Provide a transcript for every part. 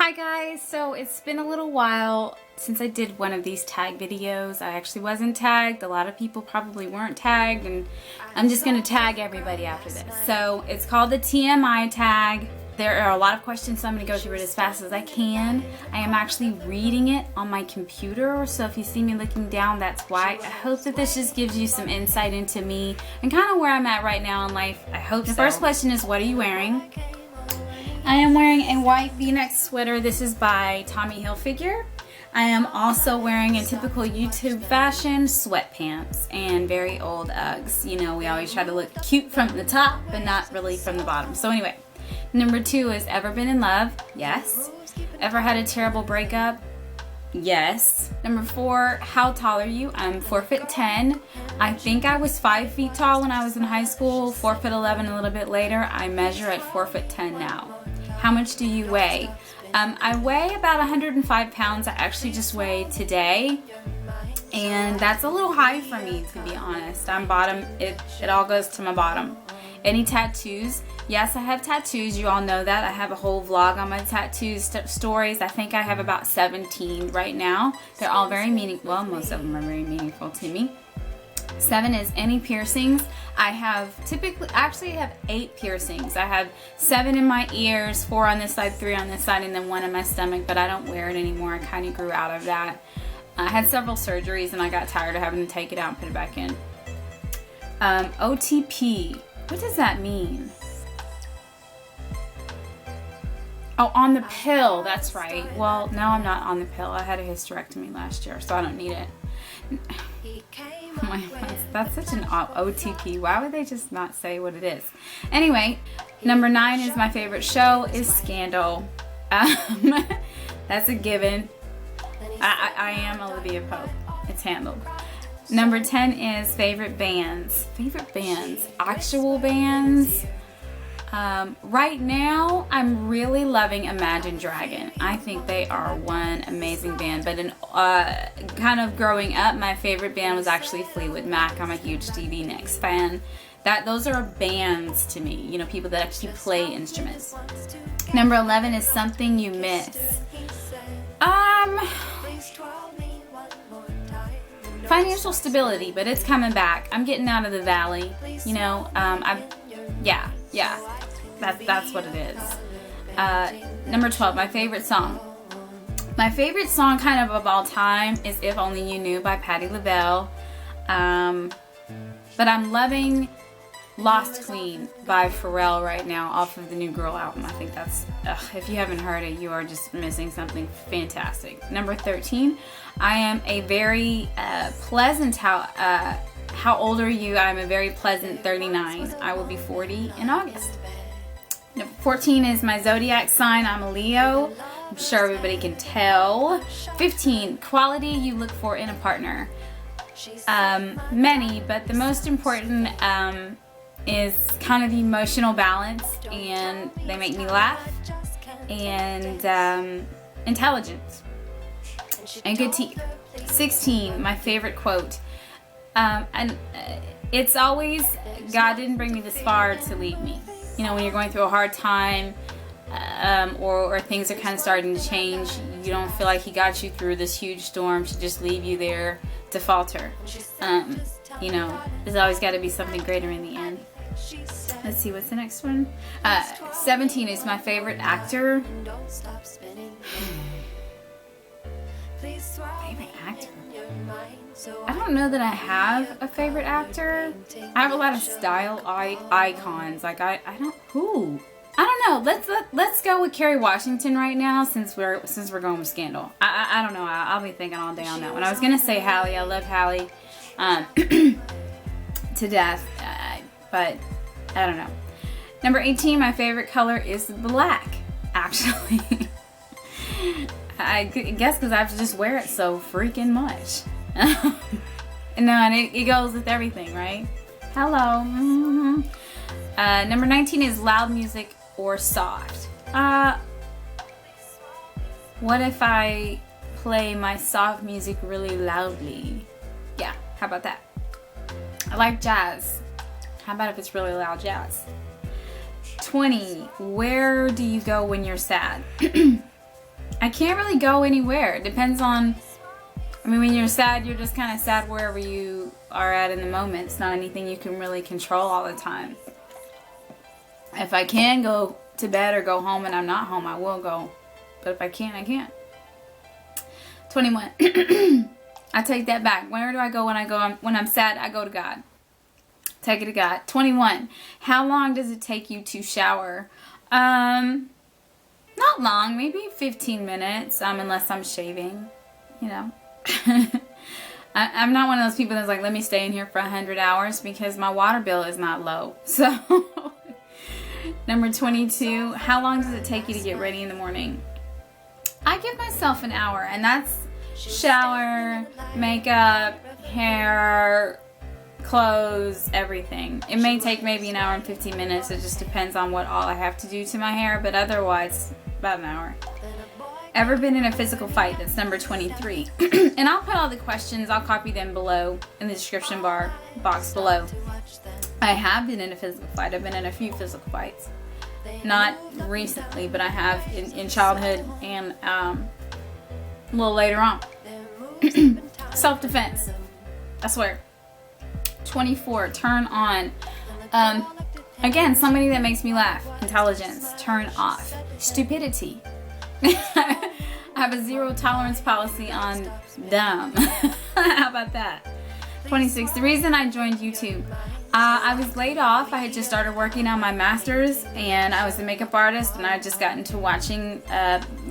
Hi guys, so it's been a little while since I did one of these tag videos. I actually wasn't tagged. A lot of people probably weren't tagged, and I'm just going to tag everybody after this. So it's called the TMI Tag. There are a lot of questions, so I'm going to go through it as fast as I can. I am actually reading it on my computer, so if you see me looking down, that's why. I hope that this just gives you some insight into me and kind of where I'm at right now in life. I hope so. The first question is, what are you wearing? I am wearing a white v-neck sweater. This is by Tommy Hilfiger. I am also wearing, in typical YouTube fashion, sweatpants and very old Uggs. You know, we always try to look cute from the top and not really from the bottom. So anyway, number 2 is, ever been in love? Yes. Ever had a terrible breakup? Yes. Number 4, how tall are you? I'm 4'10". I think I was 5 feet tall when I was in high school, 4'11" a little bit later. I measure at 4'10" now. How much do you weigh? I weigh about 105 pounds. I actually just weighed today, and that's a little high for me, to be honest. I'm bottom. It all goes to my bottom. Any tattoos? Yes, I have tattoos. You all know that. I have a whole vlog on my tattoo stories. I think I have about 17 right now. They're all very meaningful. Well, most of them are very meaningful to me. 7 is, any piercings? I have actually have 8 piercings. I have 7 in my ears, 4 on this side, 3 on this side, and then 1 in my stomach, but I don't wear it anymore. I kind of grew out of that. I had several surgeries and I got tired of having to take it out and put it back in. OTP, what does that mean? Oh, on the pill, that's right. Well, no, I'm not on the pill. I had a hysterectomy last year, so I don't need it. That's such an OTP. Why would they just not say what it is? Anyway, number 9 is, my favorite show is Scandal. That's a given. I am Olivia Pope. It's handled. Number 10 is, favorite bands. Favorite bands. Actual bands. Right now, I'm really loving Imagine Dragon. I think they are one amazing band. But in kind of growing up, my favorite band was actually Fleetwood Mac. I'm a huge Stevie Nicks fan. Those are bands to me. You know, people that actually play instruments. Number 11 is, something you miss. Financial stability, but it's coming back. I'm getting out of the valley. You know, yeah. That's what it is. Number 12, my favorite song. My favorite song kind of all time is If Only You Knew by Patti LaBelle. But I'm loving Lost Queen by Pharrell right now off of the New Girl album. I think that's, if you haven't heard it, you are just missing something fantastic. Number 13, I am a very pleasant, how old are you? I'm a very pleasant 39. I will be 40 in August. Number 14 is my zodiac sign. I'm a Leo. I'm sure everybody can tell. 15, quality you look for in a partner. Many, but the most important is kind of emotional balance, and they make me laugh, and intelligence, and good teeth. 16, my favorite quote. And it's always, God didn't bring me this far to leave me. You know, when you're going through a hard time, or things are kind of starting to change, you don't feel like He got you through this huge storm to just leave you there to falter. You know, there's always got to be something greater in the end. Let's see, what's the next one? 17 is my favorite actor. Favorite actor? I don't know that I have a favorite actor. I have a lot of style icons. Like I don't know. Let's go with Kerry Washington right now, since we're going with Scandal. I don't know. I'll be thinking all day on that one. I was gonna say Hallie. I love Hallie to death, but I don't know. Number 18, my favorite color is black. Actually, I guess because I have to just wear it so freaking much. No, and it goes with everything, right? Hello. Number 19 is, loud music or soft. What if I play my soft music really loudly? Yeah, how about that? I like jazz. How about if it's really loud jazz? 20, where do you go when you're sad? I can't really go anywhere. It depends on, I mean, when you're sad, you're just kind of sad wherever you are at in the moment. It's not anything you can really control all the time. If I can go to bed or go home and I'm not home, I will go. But if I can't, I can't. 21. I take that back. Where do I go when I'm sad? I go to God. Take it to God. 21. How long does it take you to shower? Not long, maybe 15 minutes, unless I'm shaving, you know. I'm not one of those people that's like, let me stay in here for 100 hours because my water bill is not low. So, number 22, how long does it take you to get ready in the morning? I give myself an hour, and that's shower, makeup, hair, clothes, everything. It may take maybe an hour and 15 minutes. It just depends on what all I have to do to my hair, but otherwise, about an hour. Ever been in a physical fight? That's number 23. And I'll put all the questions, I'll copy them below in the description box below. I have been in a physical fight. I've been in a few physical fights. Not recently, but I have in childhood and a little later on. Self-defense. I swear. 24. Turn on. Again, somebody that makes me laugh. Intelligence. Turn off. Stupidity. I have a zero tolerance policy on dumb. How about that? 26. The reason I joined YouTube. I was laid off. I had just started working on my master's, and I was a makeup artist, and I had just gotten to watching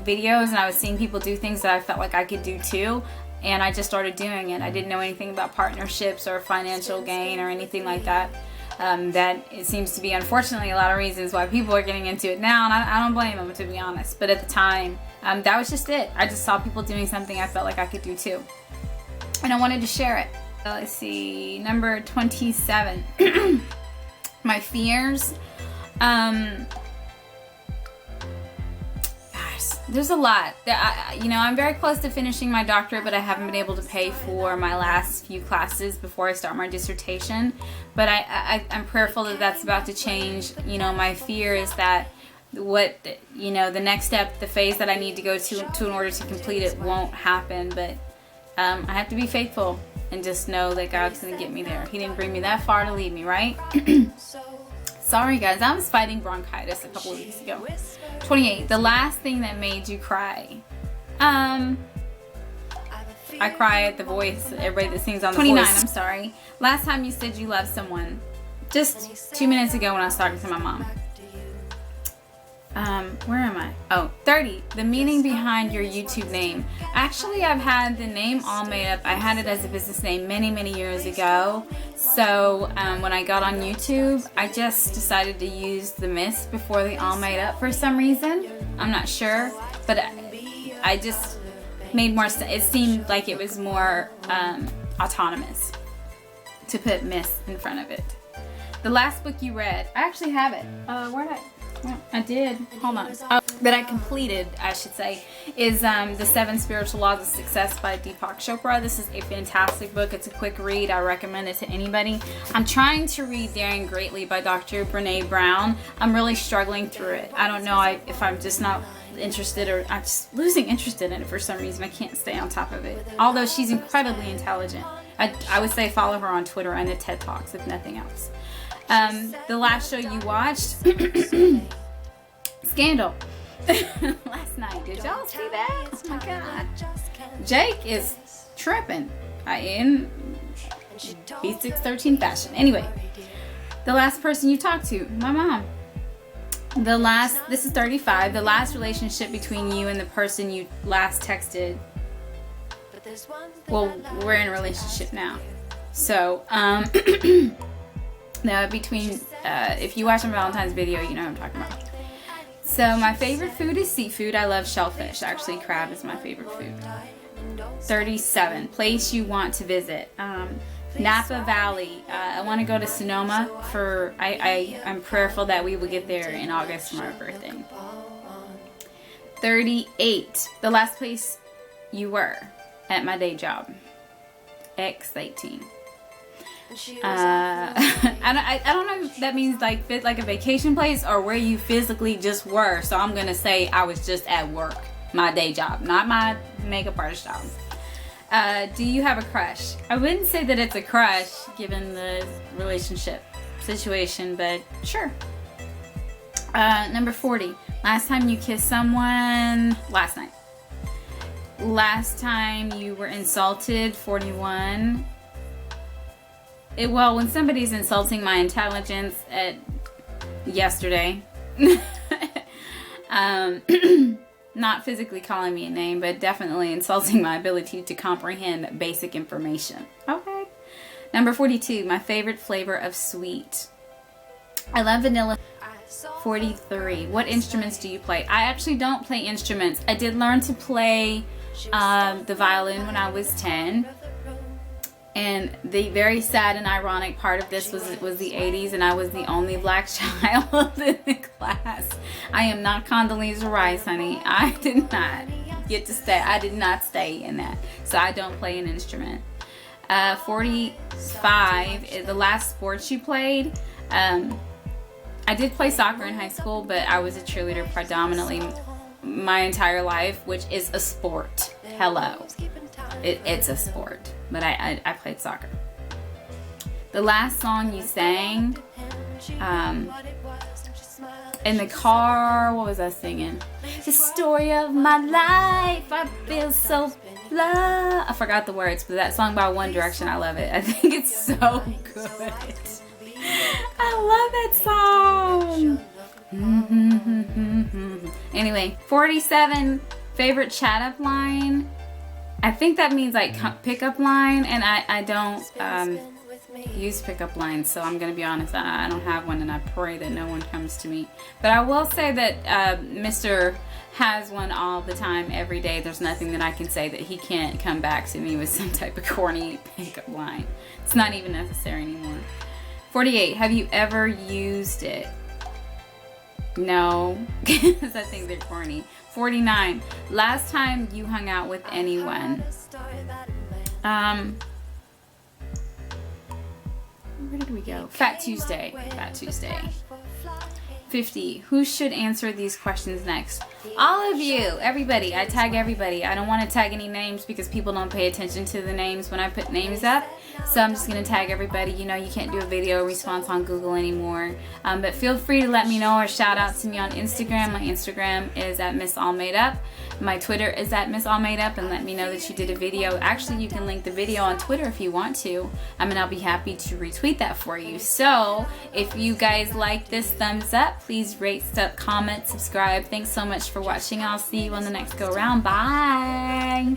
videos, and I was seeing people do things that I felt like I could do too, and I just started doing it. I didn't know anything about partnerships or financial gain or anything like that. That it seems to be, unfortunately, a lot of reasons why people are getting into it now, and I don't blame them, to be honest. But at the time, that was just it. I just saw people doing something I felt like I could do too, and I wanted to share it. Let's see, number 27. My fears. Gosh, there's a lot. I'm very close to finishing my doctorate, but I haven't been able to pay for my last few classes before I start my dissertation. But I'm prayerful that that's about to change. You know, my fear is that the next step, the phase that I need to go to in order to complete it won't happen. But I have to be faithful and just know that God's going to get me there. He didn't bring me that far to leave me, right? Sorry, guys. I was fighting bronchitis a couple of weeks ago. 28. The last thing that made you cry. I cry at The Voice. Everybody that sings on The 29, Voice. I'm sorry. Last time you said you loved someone. Just 2 minutes ago when I was talking to my mom. Where am I? Oh, 30. The meaning behind your YouTube name. Actually, I've had the name MsAllmadeup. I had it as a business name many, many years ago. So when I got on YouTube, I just decided to use the Miss before the MsAllmadeup for some reason. I'm not sure, but I just made more sense. It seemed like it was more autonomous to put Miss in front of it. The last book you read. I actually have it. Where did I did. Hold on. That I completed, I should say, is The 7 Spiritual Laws of Success by Deepak Chopra. This is a fantastic book. It's a quick read. I recommend it to anybody. I'm trying to read Daring Greatly by Dr. Brene Brown. I'm really struggling through it. I don't know if I'm just not interested or I'm just losing interest in it for some reason. I can't stay on top of it. Although she's incredibly intelligent. I would say follow her on Twitter and the TED Talks, if nothing else. The last show you watched, Scandal, last night. Did y'all see that? Oh my God. Jake is tripping in B613 fashion. Anyway, the last person you talked to, my mom. This is 35, the last relationship between you and the person you last texted. Well, we're in a relationship now. So, now between, if you watch my Valentine's video, you know what I'm talking about. So my favorite food is seafood. I love shellfish. Actually, crab is my favorite food. 37, place you want to visit. Napa Valley. I want to go to Sonoma for, I'm prayerful that we will get there in August for my birthday. 38, the last place you were at my day job. X18. I don't know if that means like a vacation place or where you physically just were. So I'm gonna say I was just at work. my day job, not my makeup artist job. Do you have a crush? I wouldn't say that it's a crush given the relationship situation, but sure. Number 40. Last time you kissed someone? Last night. Last time you were insulted? 41. Well, when somebody's insulting my intelligence yesterday, not physically calling me a name, but definitely insulting my ability to comprehend basic information. Okay. Number 42, my favorite flavor of sweet. I love vanilla. 43, what instruments do you play? I actually don't play instruments. I did learn to play the violin when I was 10. And the very sad and ironic part of this was it was the 80s and I was the only black child in the class. I am not Condoleezza Rice, honey. I did not get to stay. I did not stay in that. So I don't play an instrument. 45 is the last sports you played. I did play soccer in high school, but I was a cheerleader predominantly my entire life, which is a sport. Hello. It's a sport, but I played soccer. The last song you sang in the car, what was I singing? The story of my life, I feel so blah. I forgot the words, but that song by One Direction, I love it. I think it's so good. I love that song. Anyway, 47, favorite chat up line. I think that means like pickup line, and I don't use pickup lines, so I'm gonna be honest, I don't have one, and I pray that no one comes to me. But I will say that Mr. has one all the time, every day. There's nothing that I can say that he can't come back to me with some type of corny pickup line. It's not even necessary anymore. 48, have you ever used it? No, because I think they're corny. 49, last time you hung out with anyone? Where did we go? Fat Tuesday. Fat Tuesday. 50, who should answer these questions next? All of you, everybody. I tag everybody. I don't want to tag any names because people don't pay attention to the names when I put names up. So I'm just going to tag everybody. You know, you can't do a video response on Google anymore. But feel free to let me know or shout out to me on Instagram. My Instagram is at MsAllmadeup. My Twitter is at MsAllmadeup, and let me know that you did a video. Actually, you can link the video on Twitter if you want to. And I'll be happy to retweet that for you. So if you guys like this, thumbs up. Please rate, comment, subscribe. Thanks so much for watching. I'll see you on the next go round. Bye.